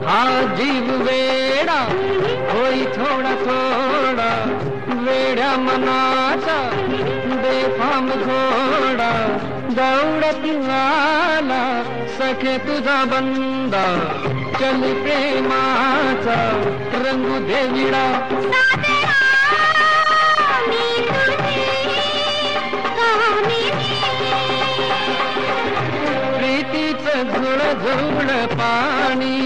हा जीव वेडा होई थोडा थोडा, वेड्या मनाचा बेफाम घोडा, दौडत आला सखे तुझा बंदा, चल प्रेमाचा रंगू दे विडा. प्रीतीचं झुळझुळ पाणी